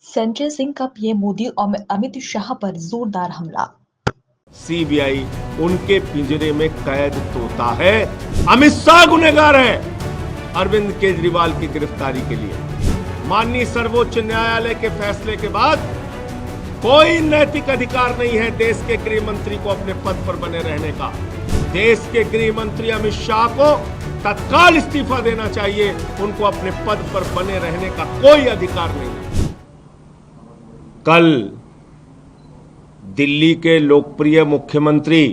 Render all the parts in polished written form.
संजय सिंह का पीएम मोदी और अमित शाह पर जोरदार हमला। सीबीआई उनके पिंजरे में कैद तोता है। अमित शाह गुनहगार है अरविंद केजरीवाल की गिरफ्तारी के लिए। माननीय सर्वोच्च न्यायालय के फैसले के बाद कोई नैतिक अधिकार नहीं है देश के गृह मंत्री को अपने पद पर बने रहने का। देश के गृह मंत्री अमित शाह को तत्काल इस्तीफा देना चाहिए। उनको अपने पद पर बने रहने का कोई अधिकार नहीं है। कल दिल्ली के लोकप्रिय मुख्यमंत्री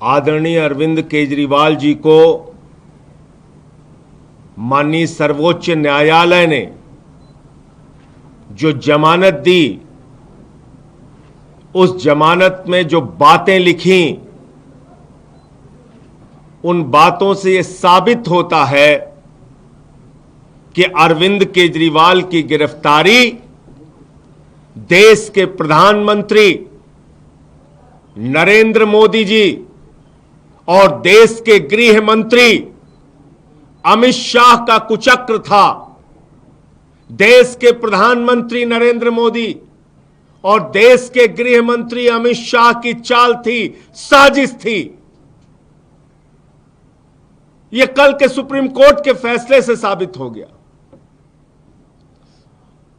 आदरणीय अरविंद केजरीवाल जी को माननीय सर्वोच्च न्यायालय ने जो जमानत दी, उस जमानत में जो बातें लिखी, उन बातों से यह साबित होता है कि अरविंद केजरीवाल की गिरफ्तारी देश के प्रधानमंत्री नरेंद्र मोदी जी और देश के गृह मंत्री अमित शाह का कुचक्र था। देश के प्रधानमंत्री नरेंद्र मोदी और देश के गृह मंत्री अमित शाह की चाल थी, साजिश थी। यह कल के सुप्रीम कोर्ट के फैसले से साबित हो गया।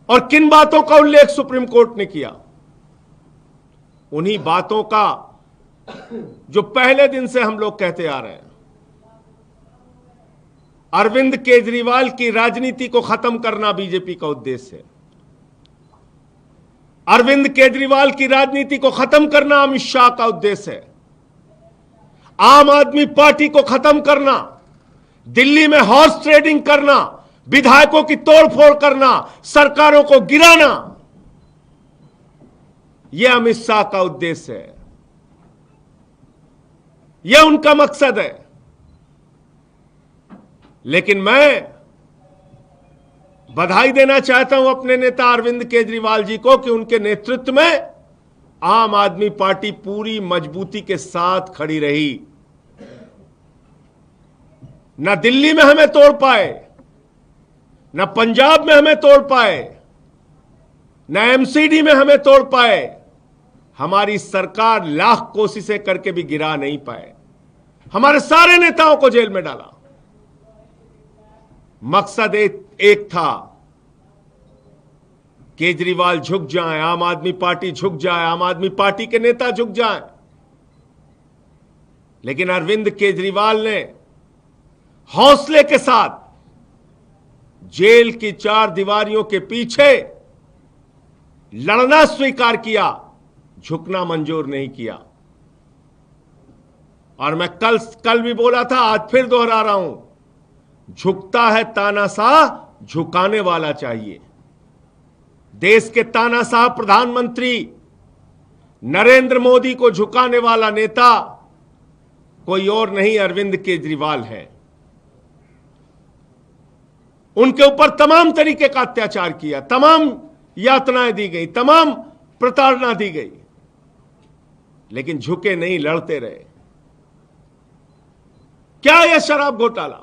और किन बातों का उल्लेख सुप्रीम कोर्ट ने किया? उन्हीं बातों का जो पहले दिन से हम लोग कहते आ रहे हैं। अरविंद केजरीवाल की राजनीति को खत्म करना बीजेपी का उद्देश्य है। अरविंद केजरीवाल की राजनीति को खत्म करना अमित शाह का उद्देश्य है। आम आदमी पार्टी को खत्म करना, दिल्ली में हॉर्स ट्रेडिंग करना, विधायकों की तोड़फोड़ करना, सरकारों को गिराना, यह अमित शाह का उद्देश्य है। यह उनका मकसद है। लेकिन मैं बधाई देना चाहता हूं अपने नेता अरविंद केजरीवाल जी को कि उनके नेतृत्व में आम आदमी पार्टी पूरी मजबूती के साथ खड़ी रही। न दिल्ली में हमें तोड़ पाए, न पंजाब में हमें तोड़ पाए, न एमसीडी में हमें तोड़ पाए। हमारी सरकार लाख कोशिशें करके भी गिरा नहीं पाए। हमारे सारे नेताओं को जेल में डाला। मकसद एक था, केजरीवाल झुक जाए, आम आदमी पार्टी झुक जाए, आम आदमी पार्टी के नेता झुक जाए। लेकिन अरविंद केजरीवाल ने हौसले के साथ जेल की चार दीवारियों के पीछे लड़ना स्वीकार किया, झुकना मंजूर नहीं किया। और मैं कल भी बोला था, आज फिर दोहरा रहा हूं, झुकता है तानाशाह, झुकाने वाला चाहिए। देश के तानाशाह प्रधानमंत्री नरेंद्र मोदी को झुकाने वाला नेता कोई और नहीं, अरविंद केजरीवाल है। उनके ऊपर तमाम तरीके का अत्याचार किया, तमाम यातनाएं दी गई, तमाम प्रताड़ना दी गई, लेकिन झुके नहीं, लड़ते रहे। क्या यह शराब घोटाला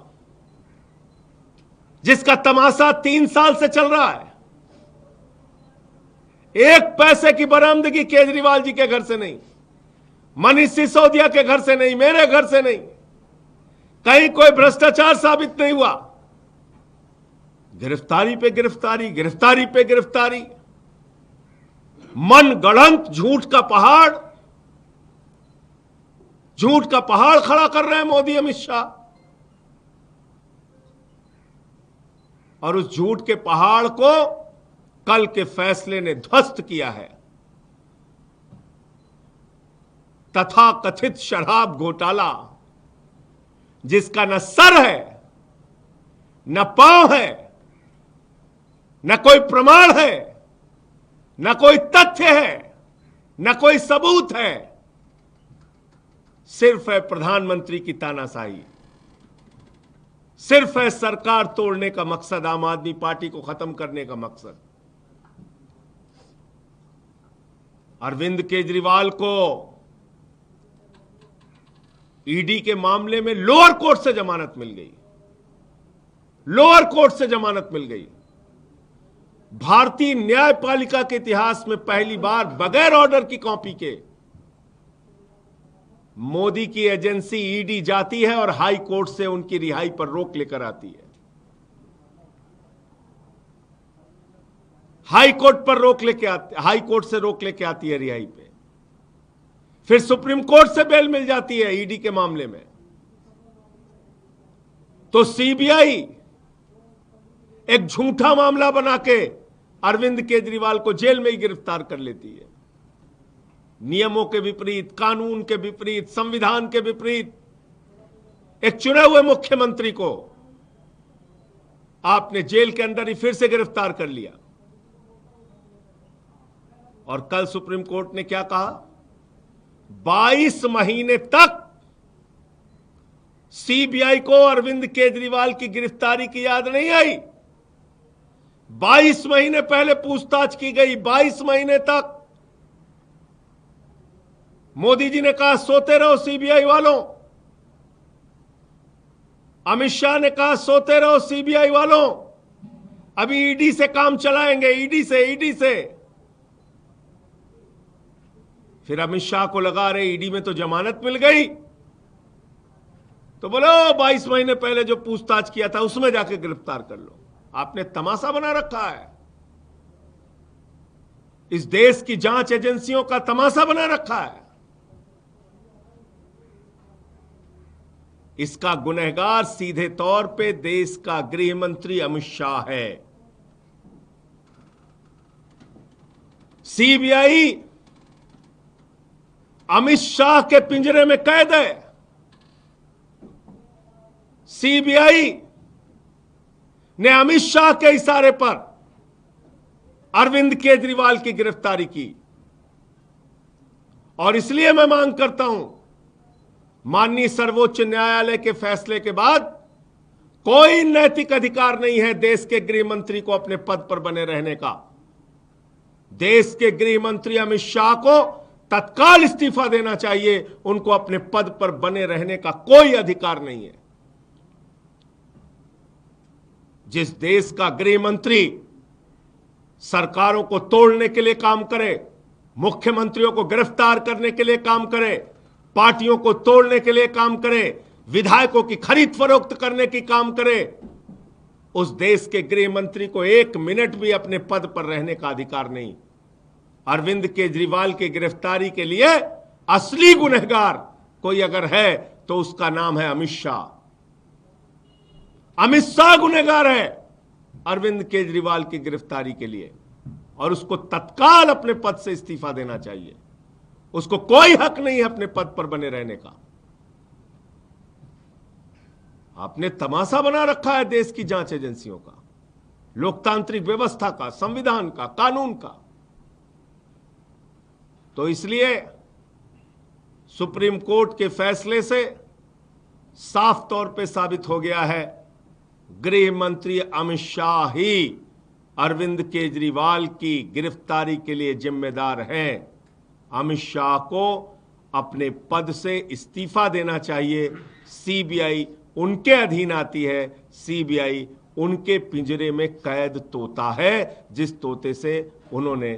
जिसका तमाशा 3 साल से चल रहा है, एक पैसे की बरामदगी केजरीवाल जी के घर से नहीं, मनीष सिसोदिया के घर से नहीं, मेरे घर से नहीं, कहीं कोई भ्रष्टाचार साबित नहीं हुआ। गिरफ्तारी पे गिरफ्तारी, गिरफ्तारी पे गिरफ्तारी, मन गढ़ंत झूठ का पहाड़, झूठ का पहाड़ खड़ा कर रहे हैं मोदी अमित शाह। और उस झूठ के पहाड़ को कल के फैसले ने ध्वस्त किया है। तथा कथित शराब घोटाला जिसका न सर है, न पांव है, न कोई प्रमाण है, न कोई तथ्य है, न कोई सबूत है, सिर्फ है प्रधानमंत्री की तानाशाही, सिर्फ है सरकार तोड़ने का मकसद, आम आदमी पार्टी को खत्म करने का मकसद। अरविंद केजरीवाल को ईडी के मामले में लोअर कोर्ट से जमानत मिल गई, लोअर कोर्ट से जमानत मिल गई। भारतीय न्यायपालिका के इतिहास में पहली बार बगैर ऑर्डर की कॉपी के मोदी की एजेंसी ईडी जाती है और हाई कोर्ट से उनकी रिहाई पर रोक लेकर आती है। हाई कोर्ट से रोक लेके आती है रिहाई पे, फिर सुप्रीम कोर्ट से बेल मिल जाती है ईडी के मामले में। तो सीबीआई एक झूठा मामला बना के अरविंद केजरीवाल को जेल में ही गिरफ्तार कर लेती है। नियमों के विपरीत, कानून के विपरीत, संविधान के विपरीत एक चुने हुए मुख्यमंत्री को आपने जेल के अंदर ही फिर से गिरफ्तार कर लिया। और कल सुप्रीम कोर्ट ने क्या कहा? 22 महीने तक सीबीआई को अरविंद केजरीवाल की गिरफ्तारी की याद नहीं आई। 22 महीने पहले पूछताछ की गई, 22 महीने तक। मोदी जी ने कहा सोते रहो सीबीआई वालों, अमित शाह ने कहा सोते रहो सीबीआई वालों, अभी ईडी से काम चलाएंगे, ईडी से। फिर अमित शाह को लगा रहे ईडी में तो जमानत मिल गई, तो बोलो 22 महीने पहले जो पूछताछ किया था उसमें जाके गिरफ्तार कर लो। आपने तमाशा बना रखा है, इस देश की जांच एजेंसियों का तमाशा बना रखा है। इसका गुनहगार सीधे तौर पे देश का गृह मंत्री अमित शाह है। सीबीआई अमित शाह के पिंजरे में कैद है। सीबीआई ने अमित शाह के इशारे पर अरविंद केजरीवाल की गिरफ्तारी की। और इसलिए मैं मांग करता हूं, माननीय सर्वोच्च न्यायालय के फैसले के बाद कोई नैतिक अधिकार नहीं है देश के गृह मंत्री को अपने पद पर बने रहने का। देश के गृह मंत्री अमित शाह को तत्काल इस्तीफा देना चाहिए। उनको अपने पद पर बने रहने का कोई अधिकार नहीं है। जिस देश का गृह मंत्री सरकारों को तोड़ने के लिए काम करे, मुख्यमंत्रियों को गिरफ्तार करने के लिए काम करे, पार्टियों को तोड़ने के लिए काम करे, विधायकों की खरीद फरोख्त करने की काम करे, उस देश के गृह मंत्री को 1 मिनट भी अपने पद पर रहने का अधिकार नहीं। अरविंद केजरीवाल की गिरफ्तारी के लिए असली गुनहगार कोई अगर है तो उसका नाम है अमित शाह। अमित शाह गुनहगार है अरविंद केजरीवाल की गिरफ्तारी के लिए, और उसको तत्काल अपने पद से इस्तीफा देना चाहिए। उसको कोई हक नहीं है अपने पद पर बने रहने का। आपने तमाशा बना रखा है देश की जांच एजेंसियों का, लोकतांत्रिक व्यवस्था का, संविधान का, कानून का। तो इसलिए सुप्रीम कोर्ट के फैसले से साफ तौर पे साबित हो गया है गृह मंत्री अमित शाह ही अरविंद केजरीवाल की गिरफ्तारी के लिए जिम्मेदार हैं। अमित शाह को अपने पद से इस्तीफा देना चाहिए। सीबीआई उनके अधीन आती है। सीबीआई उनके पिंजरे में कैद तोता है, जिस तोते से उन्होंने